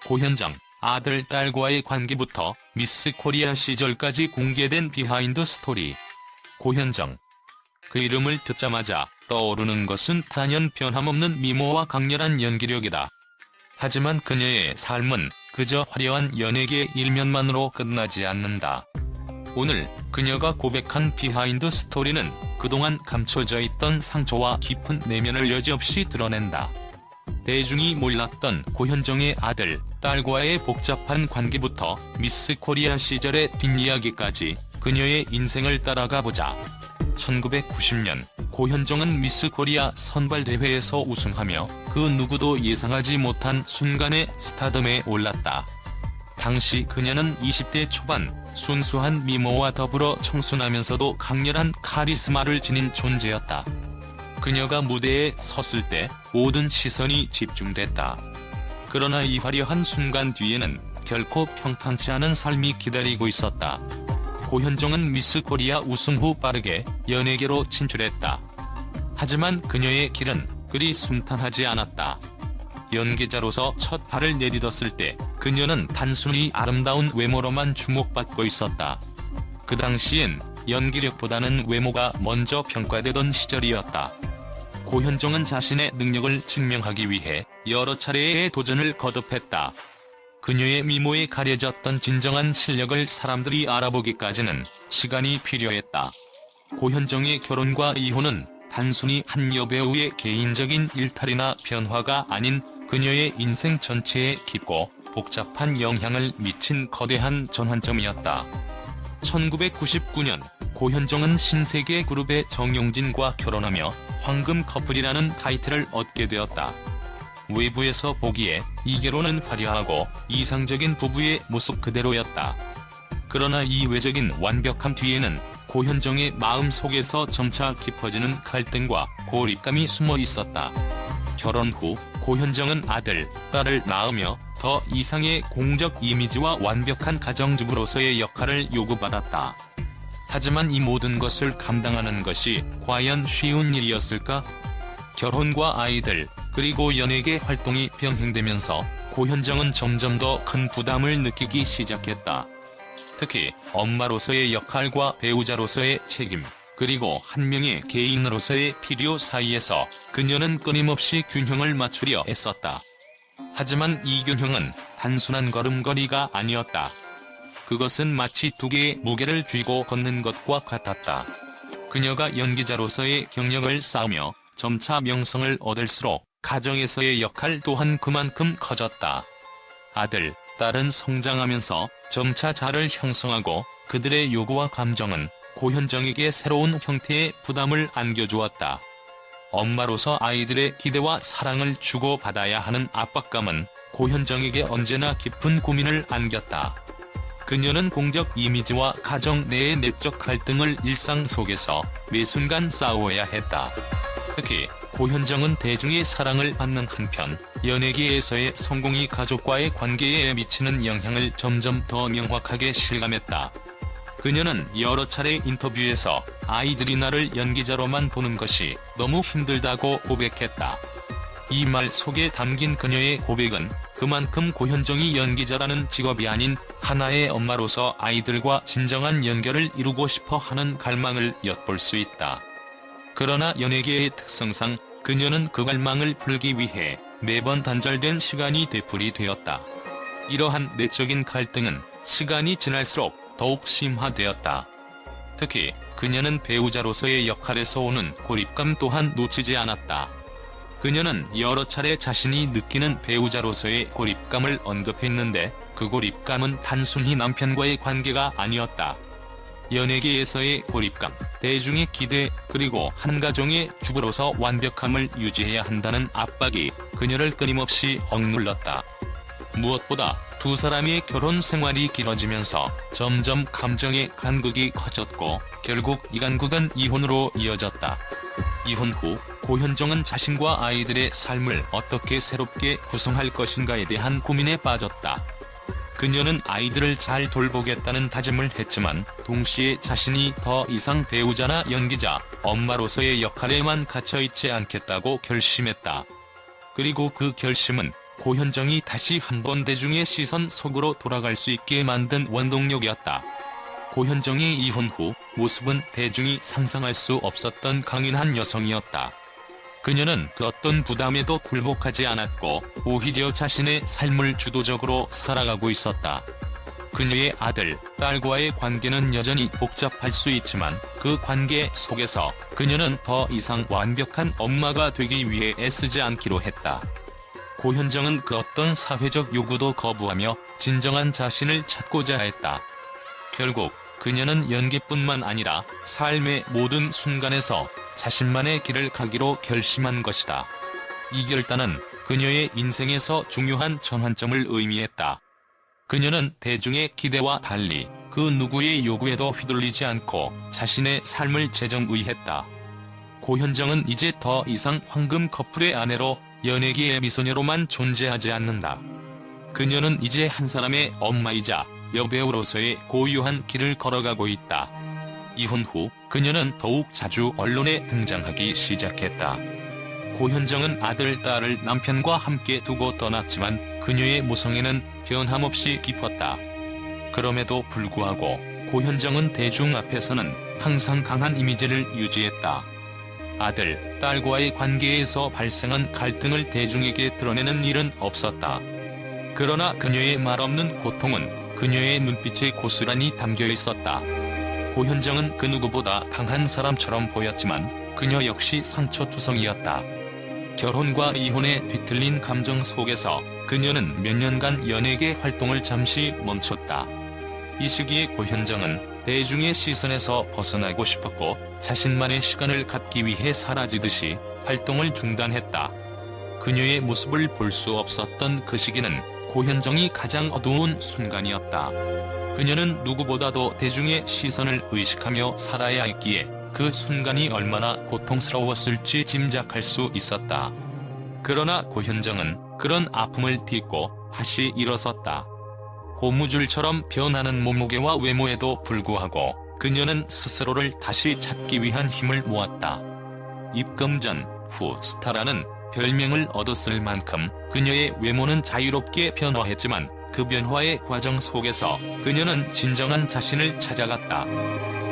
고현정, 아들, 딸과의 관계부터 미스 코리아 시절까지 공개된 비하인드 스토리. 고현정. 그 이름을 듣자마자 떠오르는 것은 단연 변함없는 미모와 강렬한 연기력이다. 하지만 그녀의 삶은 그저 화려한 연예계 일면만으로 끝나지 않는다. 오늘 그녀가 고백한 비하인드 스토리는 그동안 감춰져 있던 상처와 깊은 내면을 여지없이 드러낸다. 대중이 몰랐던 고현정의 아들, 딸과의 복잡한 관계부터 미스 코리아 시절의 뒷이야기까지 그녀의 인생을 따라가 보자. 1990년 고현정은 미스 코리아 선발대회에서 우승하며 그 누구도 예상하지 못한 순간에 스타덤에 올랐다. 당시 그녀는 20대 초반, 순수한 미모와 더불어 청순하면서도 강렬한 카리스마를 지닌 존재였다. 그녀가 무대에 섰을 때 모든 시선이 집중됐다. 그러나 이 화려한 순간 뒤에는 결코 평탄치 않은 삶이 기다리고 있었다. 고현정은 미스 코리아 우승 후 빠르게 연예계로 진출했다. 하지만 그녀의 길은 그리 순탄하지 않았다. 연기자로서 첫 발을 내딛었을 때 그녀는 단순히 아름다운 외모로만 주목받고 있었다. 그 당시엔 연기력보다는 외모가 먼저 평가되던 시절이었다. 고현정은 자신의 능력을 증명하기 위해 여러 차례의 도전을 거듭했다. 그녀의 미모에 가려졌던 진정한 실력을 사람들이 알아보기까지는 시간이 필요했다. 고현정의 결혼과 이혼은 단순히 한 여배우의 개인적인 일탈이나 변화가 아닌 그녀의 인생 전체에 깊고 복잡한 영향을 미친 거대한 전환점이었다. 1999년 고현정은 신세계 그룹의 정용진과 결혼하며 황금 커플이라는 타이틀을 얻게 되었다. 외부에서 보기에 이 결혼은 화려하고 이상적인 부부의 모습 그대로였다. 그러나 이 외적인 완벽함 뒤에는 고현정의 마음 속에서 점차 깊어지는 갈등과 고립감이 숨어 있었다. 결혼 후 고현정은 아들, 딸을 낳으며 더 이상의 공적 이미지와 완벽한 가정주부로서의 역할을 요구받았다. 하지만 이 모든 것을 감당하는 것이 과연 쉬운 일이었을까? 결혼과 아이들, 그리고 연예계 활동이 병행되면서 고현정은 점점 더 큰 부담을 느끼기 시작했다. 특히 엄마로서의 역할과 배우자로서의 책임, 그리고 한 명의 개인으로서의 필요 사이에서 그녀는 끊임없이 균형을 맞추려 애썼다. 하지만 이 균형은 단순한 걸음걸이가 아니었다. 그것은 마치 두 개의 무게를 쥐고 걷는 것과 같았다. 그녀가 연기자로서의 경력을 쌓으며 점차 명성을 얻을수록 가정에서의 역할 또한 그만큼 커졌다. 아들, 딸은 성장하면서 점차 자를 형성하고 그들의 요구와 감정은 고현정에게 새로운 형태의 부담을 안겨주었다. 엄마로서 아이들의 기대와 사랑을 주고받아야 하는 압박감은 고현정에게 언제나 깊은 고민을 안겼다. 그녀는 공적 이미지와 가정 내의 내적 갈등을 일상 속에서 매 순간 싸워야 했다. 특히 고현정은 대중의 사랑을 받는 한편 연예계에서의 성공이 가족과의 관계에 미치는 영향을 점점 더 명확하게 실감했다. 그녀는 여러 차례 인터뷰에서 아이들이 나를 연기자로만 보는 것이 너무 힘들다고 고백했다. 이 말 속에 담긴 그녀의 고백은 그만큼 고현정이 연기자라는 직업이 아닌 하나의 엄마로서 아이들과 진정한 연결을 이루고 싶어 하는 갈망을 엿볼 수 있다. 그러나 연예계의 특성상 그녀는 그 갈망을 풀기 위해 매번 단절된 시간이 되풀이되었다. 이러한 내적인 갈등은 시간이 지날수록 더욱 심화되었다. 특히 그녀는 배우자로서의 역할에서 오는 고립감 또한 놓치지 않았다. 그녀는 여러 차례 자신이 느끼는 배우자로서의 고립감을 언급했는데 그 고립감은 단순히 남편과의 관계가 아니었다. 연예계에서의 고립감, 대중의 기대, 그리고 한 가정의 주부로서 완벽함을 유지해야 한다는 압박이 그녀를 끊임없이 억눌렀다. 무엇보다 두 사람의 결혼 생활이 길어지면서 점점 감정의 간극이 커졌고 결국 이 간극은 이혼으로 이어졌다. 이혼 후 고현정은 자신과 아이들의 삶을 어떻게 새롭게 구성할 것인가에 대한 고민에 빠졌다. 그녀는 아이들을 잘 돌보겠다는 다짐을 했지만 동시에 자신이 더 이상 배우자나 연기자, 엄마로서의 역할에만 갇혀있지 않겠다고 결심했다. 그리고 그 결심은 고현정이 다시 한번 대중의 시선 속으로 돌아갈 수 있게 만든 원동력이었다. 고현정의 이혼 후 모습은 대중이 상상할 수 없었던 강인한 여성이었다. 그녀는 그 어떤 부담에도 굴복하지 않았고 오히려 자신의 삶을 주도적으로 살아가고 있었다. 그녀의 아들, 딸과의 관계는 여전히 복잡할 수 있지만 그 관계 속에서 그녀는 더 이상 완벽한 엄마가 되기 위해 애쓰지 않기로 했다. 고현정은 그 어떤 사회적 요구도 거부하며 진정한 자신을 찾고자 했다. 결국 그녀는 연기뿐만 아니라 삶의 모든 순간에서 자신만의 길을 가기로 결심한 것이다. 이 결단은 그녀의 인생에서 중요한 전환점을 의미했다. 그녀는 대중의 기대와 달리 그 누구의 요구에도 휘둘리지 않고 자신의 삶을 재정의했다. 고현정은 이제 더 이상 황금 커플의 아내로 연예계의 미소녀로만 존재하지 않는다. 그녀는 이제 한 사람의 엄마이자 여배우로서의 고유한 길을 걸어가고 있다. 이혼 후 그녀는 더욱 자주 언론에 등장하기 시작했다. 고현정은 아들, 딸을 남편과 함께 두고 떠났지만 그녀의 모성애는 변함없이 깊었다. 그럼에도 불구하고 고현정은 대중 앞에서는 항상 강한 이미지를 유지했다. 아들, 딸과의 관계에서 발생한 갈등을 대중에게 드러내는 일은 없었다. 그러나 그녀의 말없는 고통은 그녀의 눈빛에 고스란히 담겨 있었다. 고현정은 그 누구보다 강한 사람처럼 보였지만 그녀 역시 상처투성이었다. 결혼과 이혼에 뒤틀린 감정 속에서 그녀는 몇 년간 연예계 활동을 잠시 멈췄다. 이 시기에 고현정은 대중의 시선에서 벗어나고 싶었고 자신만의 시간을 갖기 위해 사라지듯이 활동을 중단했다. 그녀의 모습을 볼 수 없었던 그 시기는 고현정이 가장 어두운 순간이었다. 그녀는 누구보다도 대중의 시선을 의식하며 살아야 했기에 그 순간이 얼마나 고통스러웠을지 짐작할 수 있었다. 그러나 고현정은 그런 아픔을 딛고 다시 일어섰다. 고무줄처럼 변하는 몸무게와 외모에도 불구하고 그녀는 스스로를 다시 찾기 위한 힘을 모았다. 입금 전, 후 스타라는 별명을 얻었을 만큼 그녀의 외모는 자유롭게 변화했지만 그 변화의 과정 속에서 그녀는 진정한 자신을 찾아갔다.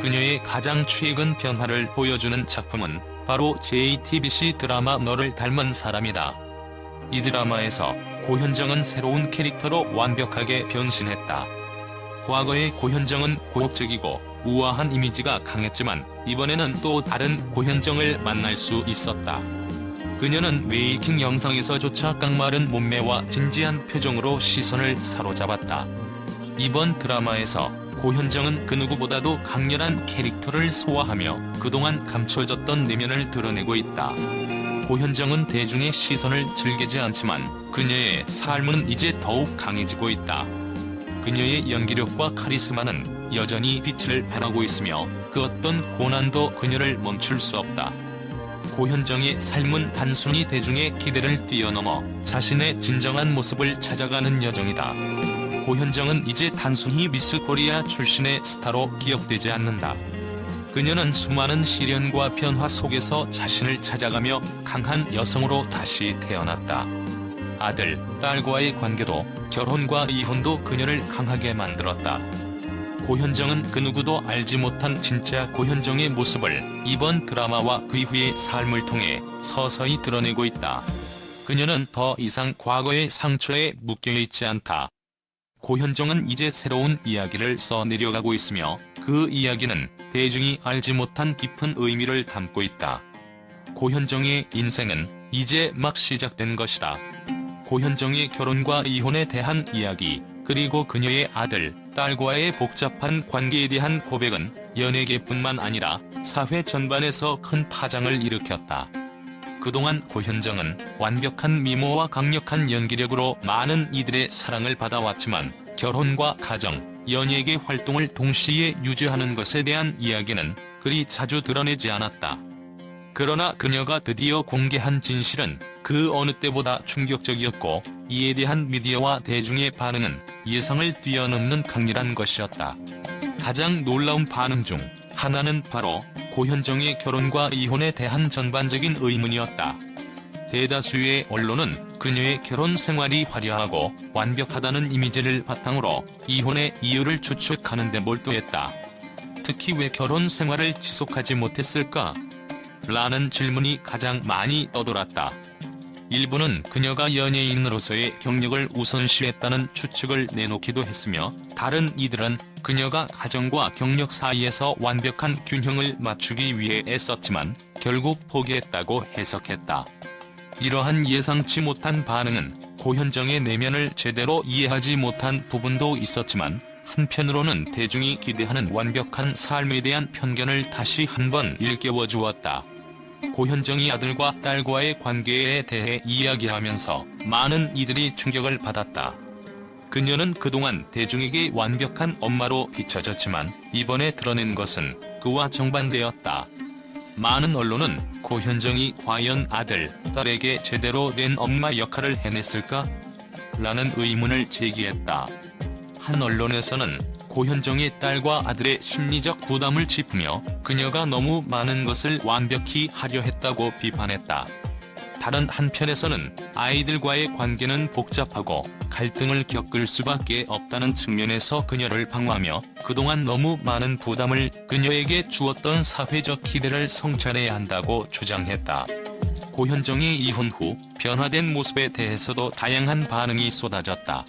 그녀의 가장 최근 변화를 보여주는 작품은 바로 JTBC 드라마 너를 닮은 사람이다. 이 드라마에서 고현정은 새로운 캐릭터로 완벽하게 변신했다. 과거의 고현정은 고혹적이고 우아한 이미지가 강했지만 이번에는 또 다른 고현정을 만날 수 있었다. 그녀는 메이킹 영상에서조차 깡마른 몸매와 진지한 표정으로 시선을 사로잡았다. 이번 드라마에서 고현정은 그 누구보다도 강렬한 캐릭터를 소화하며 그동안 감춰졌던 내면을 드러내고 있다. 고현정은 대중의 시선을 즐기지 않지만 그녀의 삶은 이제 더욱 강해지고 있다. 그녀의 연기력과 카리스마는 여전히 빛을 발하고 있으며 그 어떤 고난도 그녀를 멈출 수 없다. 고현정의 삶은 단순히 대중의 기대를 뛰어넘어 자신의 진정한 모습을 찾아가는 여정이다. 고현정은 이제 단순히 미스 코리아 출신의 스타로 기억되지 않는다. 그녀는 수많은 시련과 변화 속에서 자신을 찾아가며 강한 여성으로 다시 태어났다. 아들, 딸과의 관계도 결혼과 이혼도 그녀를 강하게 만들었다. 고현정은 그 누구도 알지 못한 진짜 고현정의 모습을 이번 드라마와 그 이후의 삶을 통해 서서히 드러내고 있다. 그녀는 더 이상 과거의 상처에 묶여있지 않다. 고현정은 이제 새로운 이야기를 써내려가고 있으며 그 이야기는 대중이 알지 못한 깊은 의미를 담고 있다. 고현정의 인생은 이제 막 시작된 것이다. 고현정의 결혼과 이혼에 대한 이야기, 그리고 그녀의 아들, 딸과의 복잡한 관계에 대한 고백은 연예계뿐만 아니라 사회 전반에서 큰 파장을 일으켰다. 그동안 고현정은 완벽한 미모와 강력한 연기력으로 많은 이들의 사랑을 받아왔지만 결혼과 가정, 연예계 활동을 동시에 유지하는 것에 대한 이야기는 그리 자주 드러내지 않았다. 그러나 그녀가 드디어 공개한 진실은 그 어느 때보다 충격적이었고 이에 대한 미디어와 대중의 반응은 예상을 뛰어넘는 강렬한 것이었다. 가장 놀라운 반응 중 하나는 바로 고현정의 결혼과 이혼에 대한 전반적인 의문이었다. 대다수의 언론은 그녀의 결혼 생활이 화려하고 완벽하다는 이미지를 바탕으로 이혼의 이유를 추측하는 데 몰두했다. 특히 왜 결혼 생활을 지속하지 못했을까? 라는 질문이 가장 많이 떠돌았다. 일부는 그녀가 연예인으로서의 경력을 우선시했다는 추측을 내놓기도 했으며, 다른 이들은 그녀가 가정과 경력 사이에서 완벽한 균형을 맞추기 위해 애썼지만 결국 포기했다고 해석했다. 이러한 예상치 못한 반응은 고현정의 내면을 제대로 이해하지 못한 부분도 있었지만, 한편으로는 대중이 기대하는 완벽한 삶에 대한 편견을 다시 한번 일깨워 주었다. 고현정이 아들과 딸과의 관계에 대해 이야기하면서 많은 이들이 충격을 받았다. 그녀는 그동안 대중에게 완벽한 엄마로 비춰졌지만 이번에 드러낸 것은 그와 정반대였다. 많은 언론은 고현정이 과연 아들, 딸에게 제대로 된 엄마 역할을 해냈을까? 라는 의문을 제기했다. 한 언론에서는 고현정의 딸과 아들의 심리적 부담을 짚으며 그녀가 너무 많은 것을 완벽히 하려 했다고 비판했다. 다른 한편에서는 아이들과의 관계는 복잡하고 갈등을 겪을 수밖에 없다는 측면에서 그녀를 방어하며 그동안 너무 많은 부담을 그녀에게 주었던 사회적 기대를 성찰해야 한다고 주장했다. 고현정의 이혼 후 변화된 모습에 대해서도 다양한 반응이 쏟아졌다.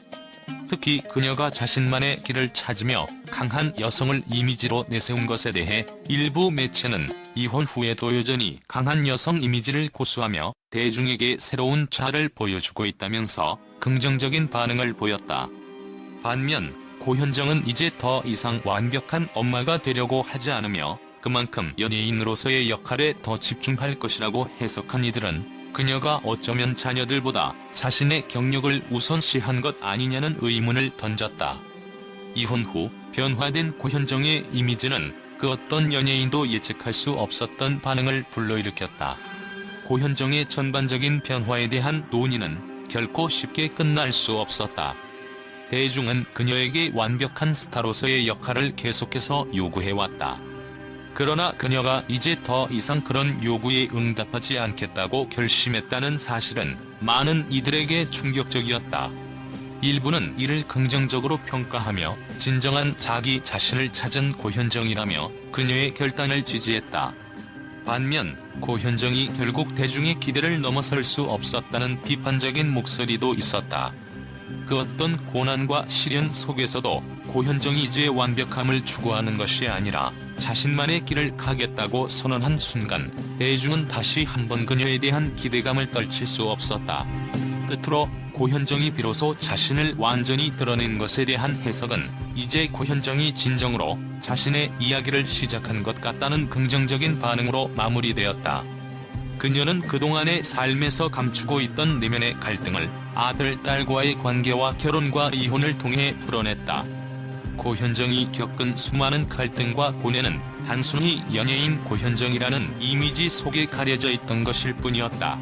특히 그녀가 자신만의 길을 찾으며 강한 여성을 이미지로 내세운 것에 대해 일부 매체는 이혼 후에도 여전히 강한 여성 이미지를 고수하며 대중에게 새로운 자아를 보여주고 있다면서 긍정적인 반응을 보였다. 반면 고현정은 이제 더 이상 완벽한 엄마가 되려고 하지 않으며 그만큼 연예인으로서의 역할에 더 집중할 것이라고 해석한 이들은 그녀가 어쩌면 자녀들보다 자신의 경력을 우선시한 것 아니냐는 의문을 던졌다. 이혼 후 변화된 고현정의 이미지는 그 어떤 연예인도 예측할 수 없었던 반응을 불러일으켰다. 고현정의 전반적인 변화에 대한 논의는 결코 쉽게 끝날 수 없었다. 대중은 그녀에게 완벽한 스타로서의 역할을 계속해서 요구해왔다. 그러나 그녀가 이제 더 이상 그런 요구에 응답하지 않겠다고 결심했다는 사실은 많은 이들에게 충격적이었다. 일부는 이를 긍정적으로 평가하며 진정한 자기 자신을 찾은 고현정이라며 그녀의 결단을 지지했다. 반면 고현정이 결국 대중의 기대를 넘어설 수 없었다는 비판적인 목소리도 있었다. 그 어떤 고난과 시련 속에서도 고현정이 이제 완벽함을 추구하는 것이 아니라 자신만의 길을 가겠다고 선언한 순간 대중은 다시 한번 그녀에 대한 기대감을 떨칠 수 없었다. 끝으로 고현정이 비로소 자신을 완전히 드러낸 것에 대한 해석은 이제 고현정이 진정으로 자신의 이야기를 시작한 것 같다는 긍정적인 반응으로 마무리되었다. 그녀는 그동안의 삶에서 감추고 있던 내면의 갈등을 아들, 딸과의 관계와 결혼과 이혼을 통해 풀어냈다. 고현정이 겪은 수많은 갈등과 고뇌는 단순히 연예인 고현정이라는 이미지 속에 가려져 있던 것일 뿐이었다.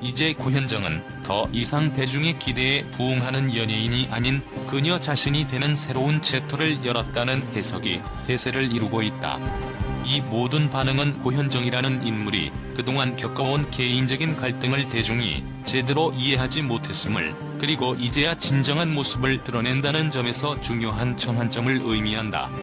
이제 고현정은 더 이상 대중의 기대에 부응하는 연예인이 아닌 그녀 자신이 되는 새로운 챕터를 열었다는 해석이 대세를 이루고 있다. 이 모든 반응은 고현정이라는 인물이 그동안 겪어온 개인적인 갈등을 대중이 제대로 이해하지 못했음을, 그리고 이제야 진정한 모습을 드러낸다는 점에서 중요한 전환점을 의미한다.